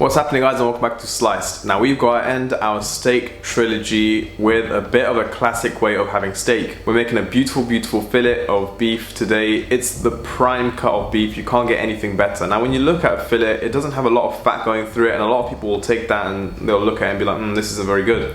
What's happening, guys, and welcome back to Sliced. Now we've got to end our steak trilogy with a bit of a classic way of having steak. We're making a beautiful fillet of beef today. It's the prime cut of beef. You can't get anything better. Now when you look at a fillet, it doesn't have a lot of fat going through it, and a lot of people will take that and they'll look at it and be like, this isn't very good.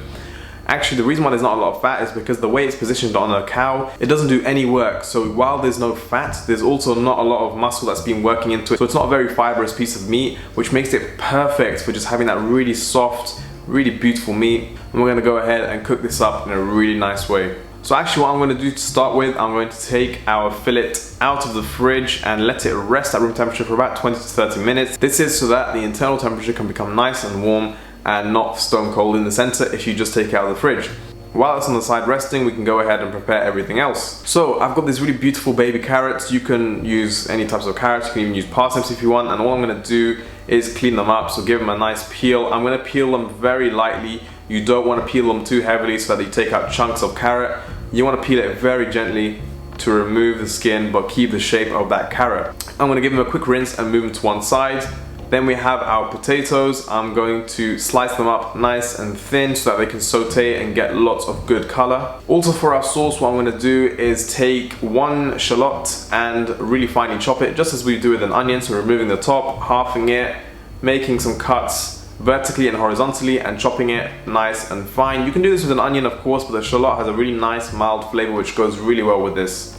Actually, the reason why there's not a lot of fat is because the way it's positioned on a cow, it doesn't do any work. So while there's no fat, there's also not a lot of muscle that's been working into it. So it's not a very fibrous piece of meat, which makes it perfect for just having that really soft, really beautiful meat. And we're gonna go ahead and cook this up in a really nice way. So actually what I'm going to do to start with, I'm going to take our fillet out of the fridge and let it rest at room temperature for about 20 to 30 minutes. This is so that the internal temperature can become nice and warm and not stone cold in the center if you just take it out of the fridge. While it's on the side resting, we can go ahead and prepare everything else. So I've got these really beautiful baby carrots. You can use any types of carrots, you can even use parsnips if you want, and all I'm going to do is clean them up, so give them a nice peel. I'm going to peel them very lightly. You don't want to peel them too heavily so that you take out chunks of carrot. You want to peel it very gently to remove the skin but keep the shape of that carrot. I'm going to give them a quick rinse and move them to one side. Then we have our potatoes. I'm going to slice them up nice and thin so that they can saute and get lots of good color. Also for our sauce, what I'm going to do is take one shallot and really finely chop it, just as we do with an onion. So removing the top, halving it, making some cuts vertically and horizontally, and chopping it nice and fine. You can do this with an onion, of course, but the shallot has a really nice mild flavor which goes really well with this.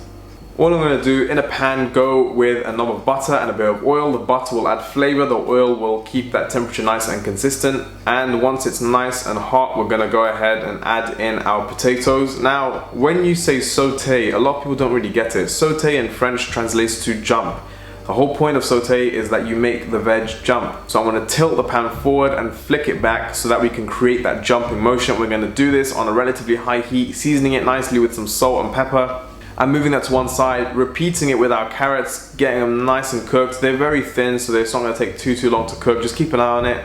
All I'm going to do, in a pan, go with a knob of butter and a bit of oil. The butter will add flavor, the oil will keep that temperature nice and consistent. And once it's nice and hot, we're going to go ahead and add in our potatoes. Now, when you say saute, a lot of people don't really get it. Saute in French translates to jump. The whole point of saute is that you make the veg jump. So I'm going to tilt the pan forward and flick it back so that we can create that jumping motion. We're going to do this on a relatively high heat, seasoning it nicely with some salt and pepper. I'm moving that to one side, repeating it with our carrots, getting them nice and cooked. They're very thin, so it's not going to take too long to cook. Just keep an eye on it.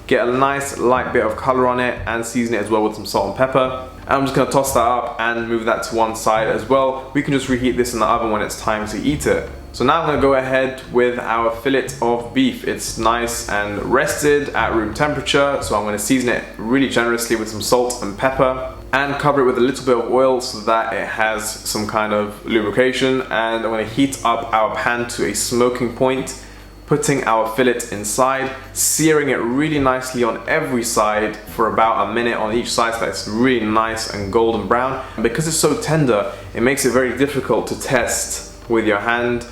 Get a nice light bit of color on it and season it as well with some salt and pepper. And I'm just going to toss that up and move that to one side as well. We can just reheat this in the oven when it's time to eat it. So now I'm going to go ahead with our fillet of beef. It's nice and rested at room temperature, so I'm going to season it really generously with some salt and pepper and cover it with a little bit of oil so that it has some kind of lubrication. And I'm going to heat up our pan to a smoking point, putting our fillet inside, searing it really nicely on every side for about a minute on each side so that it's really nice and golden brown. And because it's so tender, it makes it very difficult to test with your hand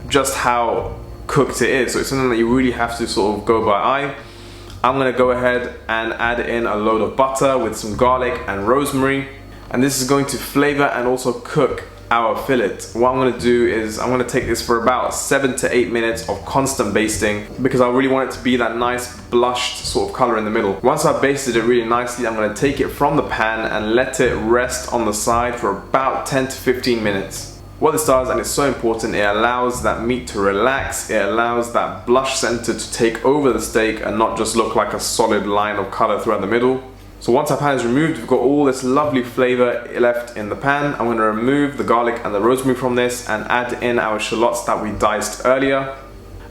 just how cooked it is. So it's something that you really have to sort of go by eye. I'm going to go ahead and add in a load of butter with some garlic and rosemary, and this is going to flavor and also cook our fillet. What I'm going to do is I'm going to take this for about 7 to 8 minutes of constant basting, because I really want it to be that nice blushed sort of color in the middle. Once I've basted it really nicely, I'm going to take it from the pan and let it rest on the side for about 10 to 15 minutes. What this does, and it's so important, it allows that meat to relax, it allows that blush center to take over the steak and not just look like a solid line of color throughout the middle. So once our pan is removed, we've got all this lovely flavor left in the pan. I'm going to remove the garlic and the rosemary from this and add in our shallots that we diced earlier.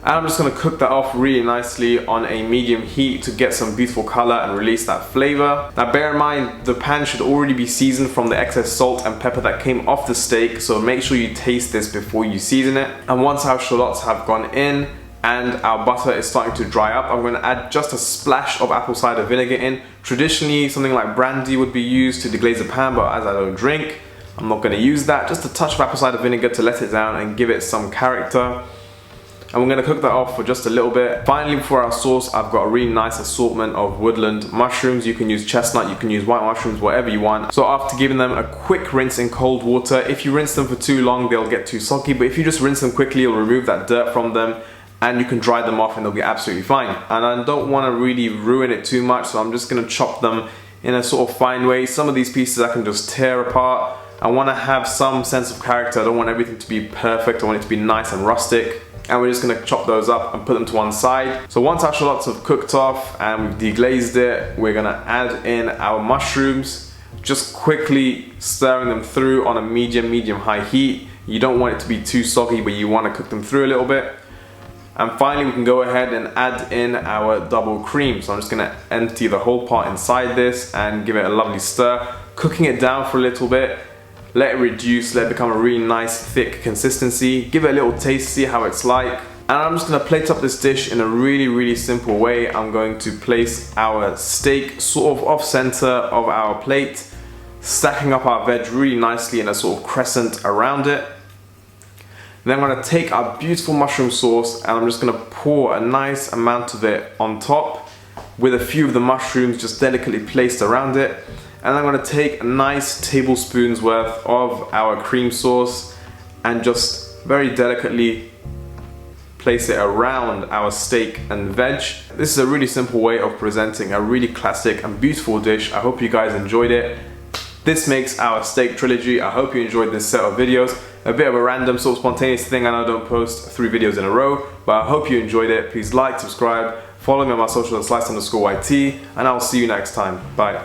And I'm just going to cook that off really nicely on a medium heat to get some beautiful color and release that flavor. Now bear in mind, the pan should already be seasoned from the excess salt and pepper that came off the steak, so make sure you taste this before you season it. And once our shallots have gone in and our butter is starting to dry up, I'm going to add just a splash of apple cider vinegar in. Traditionally, something like brandy would be used to deglaze a pan, but as I don't drink, I'm not going to use that. Just a touch of apple cider vinegar to let it down and give it some character. And we're going to cook that off for just a little bit. Finally, for our sauce, I've got a really nice assortment of woodland mushrooms. You can use chestnut, you can use white mushrooms, whatever you want. So after giving them a quick rinse in cold water, if you rinse them for too long, they'll get too soggy. But if you just rinse them quickly, you'll remove that dirt from them and you can dry them off and they'll be absolutely fine. And I don't want to really ruin it too much, so I'm just going to chop them in a sort of fine way. Some of these pieces I can just tear apart. I want to have some sense of character. I don't want everything to be perfect. I want it to be nice and rustic. And we're just going to chop those up and put them to one side. So once our shallots have cooked off and we've deglazed it, we're going to add in our mushrooms, just quickly stirring them through on a medium high heat. You don't want it to be too soggy, but you want to cook them through a little bit. And finally, we can go ahead and add in our double cream. So I'm just gonna empty the whole pot inside this and give it a lovely stir, cooking it down for a little bit. Let it reduce, let it become a really nice thick consistency. Give it a little taste, see how it's like. And I'm just gonna plate up this dish in a really simple way. I'm going to place our steak sort of off center of our plate, stacking up our veg really nicely in a sort of crescent around it. Then I'm gonna take our beautiful mushroom sauce and I'm just gonna pour a nice amount of it on top with a few of the mushrooms just delicately placed around it. And I'm gonna take a nice tablespoon's worth of our cream sauce and just very delicately place it around our steak and veg. This is a really simple way of presenting a really classic and beautiful dish. I hope you guys enjoyed it. This makes our steak trilogy. I hope you enjoyed this set of videos. A bit of a random sort of spontaneous thing. I know I don't post 3 videos in a row, but I hope you enjoyed it. Please like, subscribe, follow me on my social at slice_YT, and I'll see you next time. Bye.